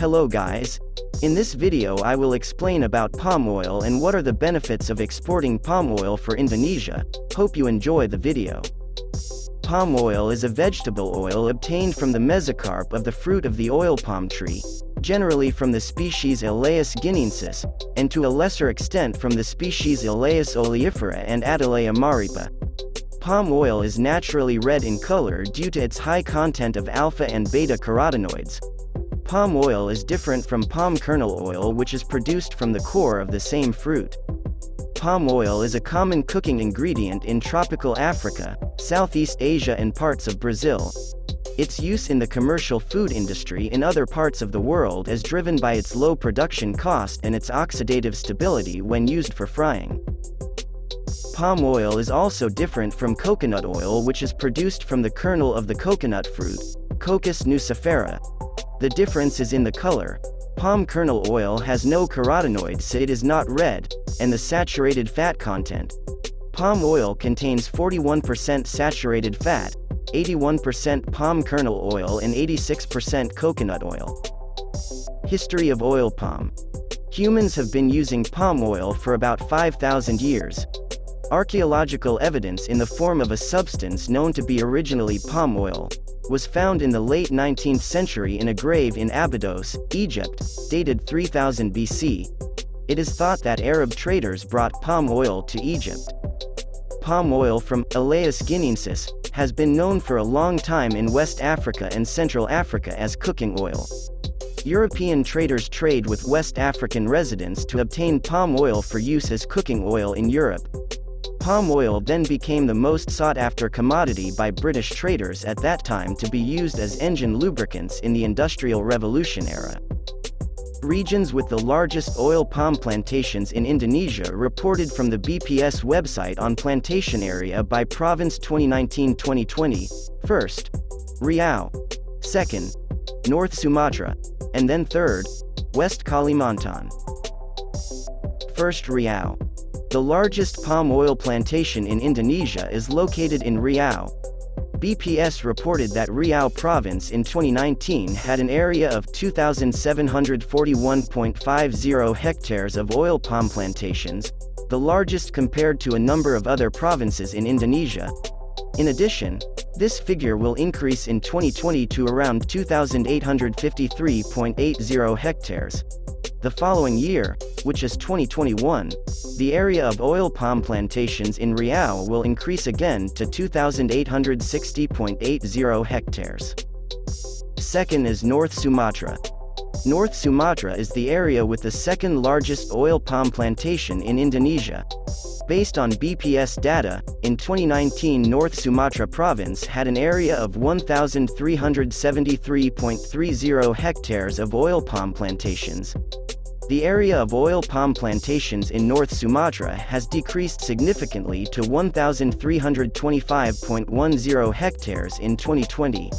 Hello guys. In this video I will explain about palm oil and what are the benefits of exporting palm oil for Indonesia. Hope you enjoy the video. Palm oil is a vegetable oil obtained from the mesocarp of the fruit of the oil palm tree, generally from the species Elaeis guineensis, and to a lesser extent from the species Elaeis oleifera and Adelea maripa. Palm oil is naturally red in color due to its high content of alpha and beta carotenoids. Palm oil is different from palm kernel oil, which is produced from the core of the same fruit. Palm oil is a common cooking ingredient in tropical Africa, Southeast Asia and parts of Brazil. Its use in the commercial food industry in other parts of the world is driven by its low production cost and its oxidative stability when used for frying. Palm oil is also different from coconut oil, which is produced from the kernel of the coconut fruit, Cocos nucifera. The difference is in the color. Palm kernel oil has no carotenoids, so it is not red, and the saturated fat content. Palm oil contains 41% saturated fat, 81% palm kernel oil and 86% coconut oil. History of oil palm. Humans have been using palm oil for about 5,000 years. Archaeological evidence in the form of a substance known to be originally palm oil was found in the late 19th century in a grave in Abydos, Egypt, dated 3000 BC. It is thought that Arab traders brought palm oil to Egypt. Palm oil from Elaeis guineensis has been known for a long time in West Africa and Central Africa as cooking oil. European traders trade with West African residents to obtain palm oil for use as cooking oil in Europe. Palm oil then became the most sought-after commodity by British traders at that time to be used as engine lubricants in the Industrial Revolution era. Regions with the largest oil palm plantations in Indonesia reported from the BPS website on plantation area by province 2019-2020. First, Riau. Second, North Sumatra. And then third, West Kalimantan. First, Riau. The largest palm oil plantation in Indonesia is located in Riau. BPS reported that Riau province in 2019 had an area of 2,741.50 hectares of oil palm plantations, the largest compared to a number of other provinces in Indonesia. In addition, this figure will increase in 2020 to around 2,853.80 hectares. The following year, which is 2021, the area of oil palm plantations in Riau will increase again to 2,860.80 hectares. Second is North Sumatra. North Sumatra is the area with the second largest oil palm plantation in Indonesia. Based on BPS data, in 2019 North Sumatra province had an area of 1,373.30 hectares of oil palm plantations. The area of oil palm plantations in North Sumatra has decreased significantly to 1,325.10 hectares in 2020.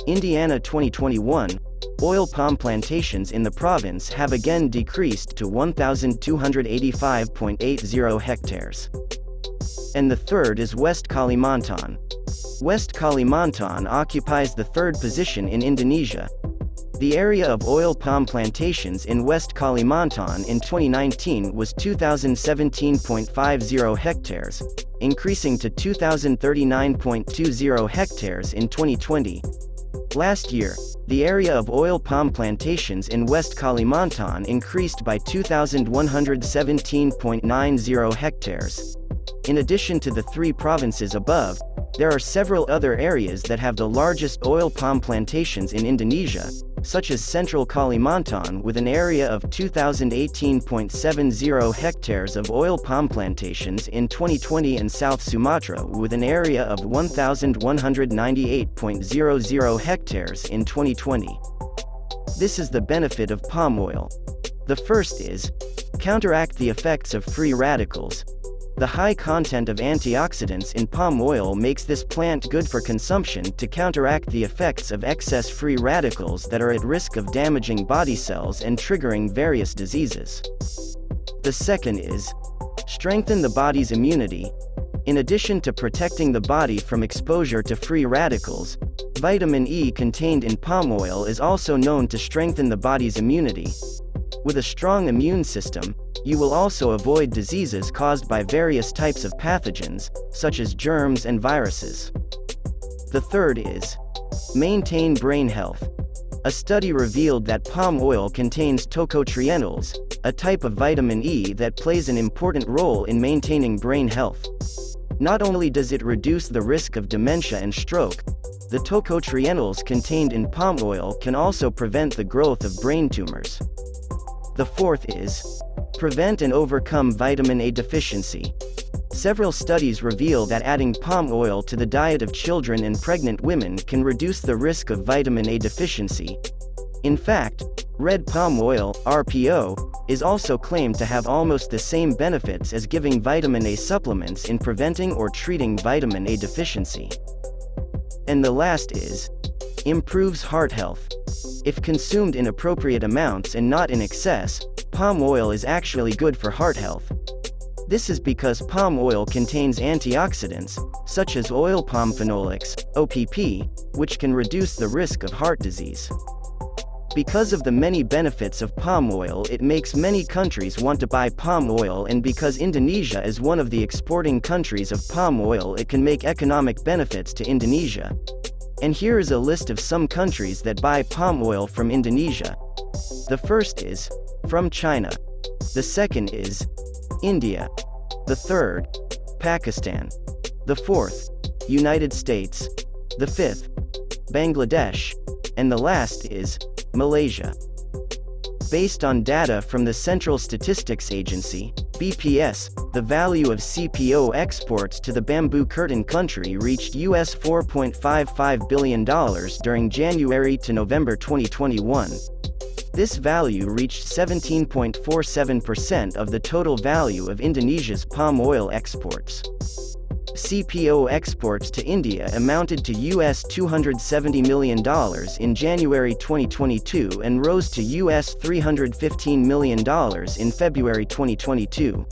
Indiana 2021, oil palm plantations in the province have again decreased to 1,285.80 hectares. And the third is West Kalimantan. West Kalimantan occupies the third position in Indonesia. The area of oil palm plantations in West Kalimantan in 2019 was 2,017.50 hectares, increasing to 2,039.20 hectares in 2020. Last year, the area of oil palm plantations in West Kalimantan increased by 2,117.90 hectares. In addition to the three provinces above, there are several other areas that have the largest oil palm plantations in Indonesia, such as Central Kalimantan with an area of 2,018.70 hectares of oil palm plantations in 2020 and South Sumatra with an area of 1,198.00 hectares in 2020. This is the benefit of palm oil. The first is, counteract the effects of free radicals. The high content of antioxidants in palm oil makes this plant good for consumption to counteract the effects of excess free radicals that are at risk of damaging body cells and triggering various diseases. The second is, strengthen the body's immunity. In addition to protecting the body from exposure to free radicals, vitamin E contained in palm oil is also known to strengthen the body's immunity. With a strong immune system, you will also avoid diseases caused by various types of pathogens, such as germs and viruses. The third is maintain brain health. A study revealed that palm oil contains tocotrienols, a type of vitamin E that plays an important role in maintaining brain health. Not only does it reduce the risk of dementia and stroke, the tocotrienols contained in palm oil can also prevent the growth of brain tumors. The fourth is prevent and overcome vitamin A deficiency. Several studies reveal that adding palm oil to the diet of children and pregnant women can reduce the risk of vitamin A deficiency. In fact, red palm oil, RPO, is also claimed to have almost the same benefits as giving vitamin A supplements in preventing or treating vitamin A deficiency. And the last is improves heart health. If consumed in appropriate amounts and not in excess, palm oil is actually good for heart health. This is because palm oil contains antioxidants, such as oil palm phenolics, OPP, which can reduce the risk of heart disease. Because of the many benefits of palm oil, it makes many countries want to buy palm oil, and because Indonesia is one of the exporting countries of palm oil, it can make economic benefits to Indonesia. And here is a list of some countries that buy palm oil from Indonesia. The first is from China. The second is India. The third, Pakistan. The fourth, United States. The fifth, Bangladesh. And the last is Malaysia. Based on data from the Central Statistics Agency, BPS, the value of CPO exports to the bamboo curtain country reached US $4.55 billion during January to November 2021. This value reached 17.47% of the total value of Indonesia's palm oil exports. CPO exports to India amounted to US $270 million in January 2022 and rose to US $315 million in February 2022.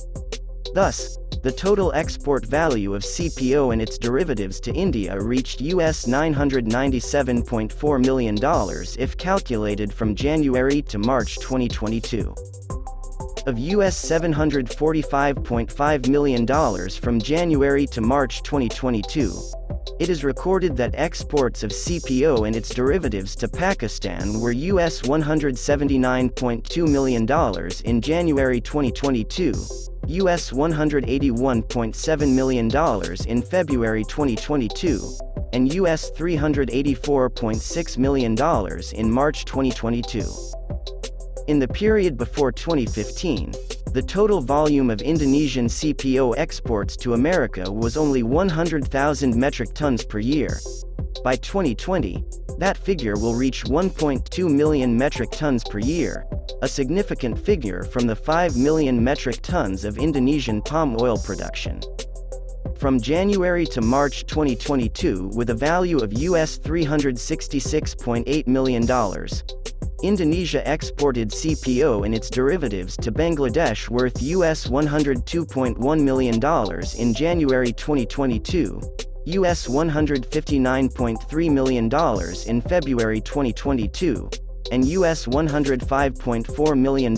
Thus, the total export value of CPO and its derivatives to India reached US $997.4 million if calculated from January to March 2022. Of US $745.5 million from January to March 2022. It is recorded that exports of CPO and its derivatives to Pakistan were US $179.2 million in January 2022, US $181.7 million in February 2022, and US $384.6 million in March 2022. In the period before 2015, the total volume of Indonesian CPO exports to America was only 100,000 metric tons per year. By 2020, that figure will reach 1.2 million metric tons per year, a significant figure from the 5 million metric tons of Indonesian palm oil production. From January to March 2022, with a value of US $366.8 million, Indonesia exported CPO and its derivatives to Bangladesh worth US $102.1 million in January 2022, US $159.3 million in February 2022, and US $105.4 million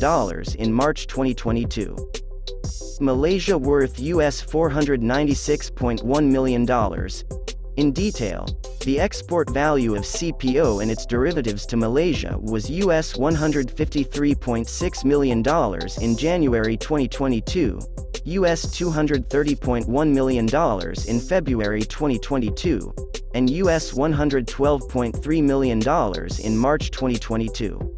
in March 2022. Malaysia worth US $496.1 million. In detail, the export value of CPO and its derivatives to Malaysia was US $153.6 million in January 2022, US $230.1 million in February 2022, and US $112.3 million in March 2022.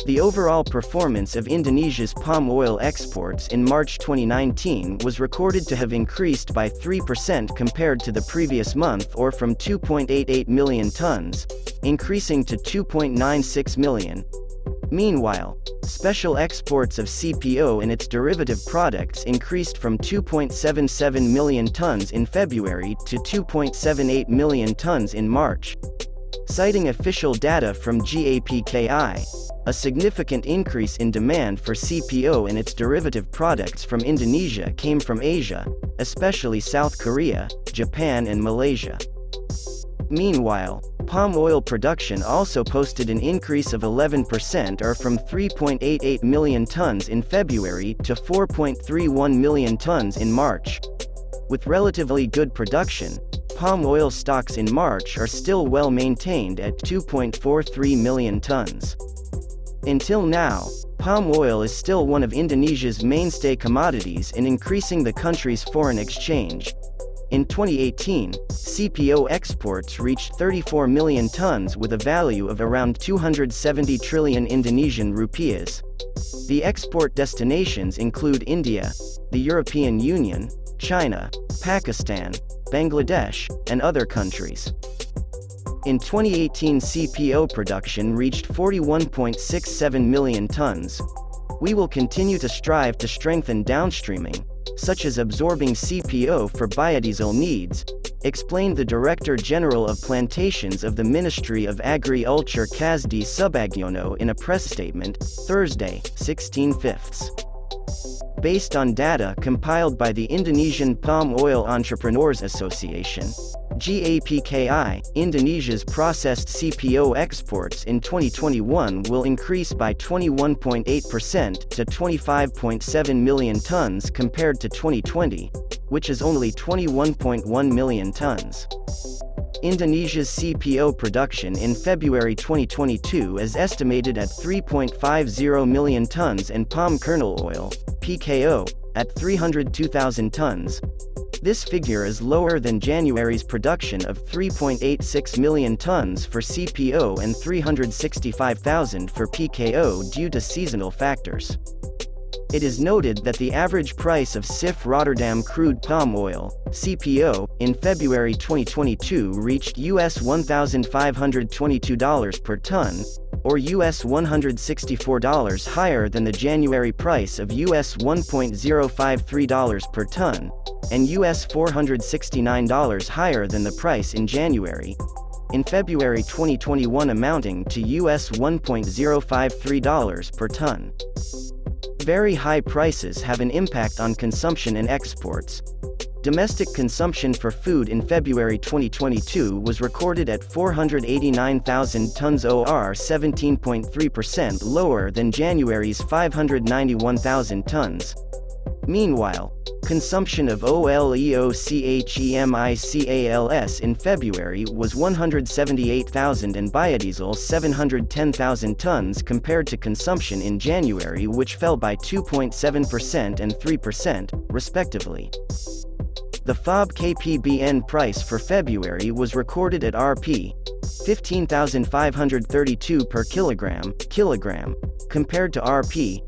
The overall performance of Indonesia's palm oil exports in March 2019 was recorded to have increased by 3% compared to the previous month, or from 2.88 million tons, increasing to 2.96 million. Meanwhile, special exports of CPO and its derivative products increased from 2.77 million tons in February to 2.78 million tons in March. Citing official data from GAPKI, a significant increase in demand for CPO and its derivative products from Indonesia came from Asia, especially South Korea, Japan and Malaysia. Meanwhile, palm oil production also posted an increase of 11% or from 3.88 million tons in February to 4.31 million tons in March. With relatively good production, palm oil stocks in March are still well maintained at 2.43 million tons. Until now, palm oil is still one of Indonesia's mainstay commodities in increasing the country's foreign exchange. In 2018, CPO exports reached 34 million tons with a value of around 270 trillion Indonesian rupiahs. The export destinations include India, the European Union, China, Pakistan, Bangladesh, and other countries. In 2018, CPO production reached 41.67 million tons. We will continue to strive to strengthen downstreaming, such as absorbing CPO for biodiesel needs, explained the Director General of Plantations of the Ministry of Agri-Culture Kasdi Subagiono in a press statement, Thursday, 16/5. Based on data compiled by the Indonesian Palm Oil Entrepreneurs Association, GAPKI, Indonesia's processed CPO exports in 2021 will increase by 21.8% to 25.7 million tons compared to 2020, which is only 21.1 million tons. Indonesia's CPO production in February 2022 is estimated at 3.50 million tons and palm kernel oil, PKO, at 302,000 tons. This figure is lower than January's production of 3.86 million tons for CPO and 365,000 for PKO due to seasonal factors. It is noted that the average price of CIF Rotterdam crude palm oil, CPO, in February 2022 reached US $1,522 per ton, or US $164 higher than the January price of US $1.053 per ton, and US $469 higher than the price in January. In February 2021 amounting to US $1.053 per ton. Very high prices have an impact on consumption and exports. Domestic consumption for food in February 2022 was recorded at 489,000 tons, or 17.3% lower than January's 591,000 tons. Meanwhile, consumption of oleochemicals in February was 178,000 and biodiesel 710,000 tons compared to consumption in January, which fell by 2.7% and 3%, respectively. The FOB KPBN price for February was recorded at Rp. 15,532 per kilogram, compared to Rp.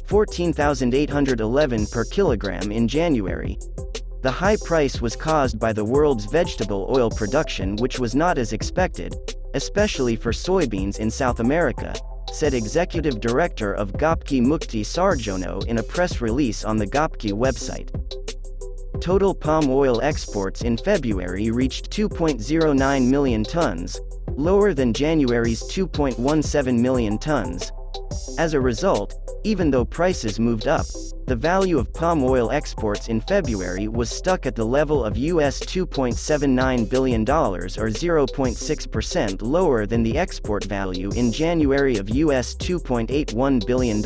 14,811 per kilogram in January. The high price was caused by the world's vegetable oil production, which was not as expected, especially for soybeans in South America, said Executive Director of GAPKI Mukti Sarjono in a press release on the GAPKI website. Total palm oil exports in February reached 2.09 million tons, lower than January's 2.17 million tons. As a result, even though prices moved up, the value of palm oil exports in February was stuck at the level of US $2.79 billion, or 0.6% lower than the export value in January of US $2.81 billion.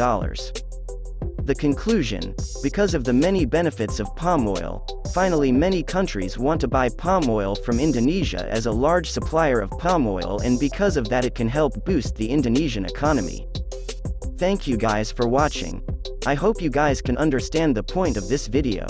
The conclusion: because of the many benefits of palm oil, finally many countries want to buy palm oil from Indonesia as a large supplier of palm oil, and because of that it can help boost the Indonesian economy. Thank you guys for watching. I hope you guys can understand the point of this video.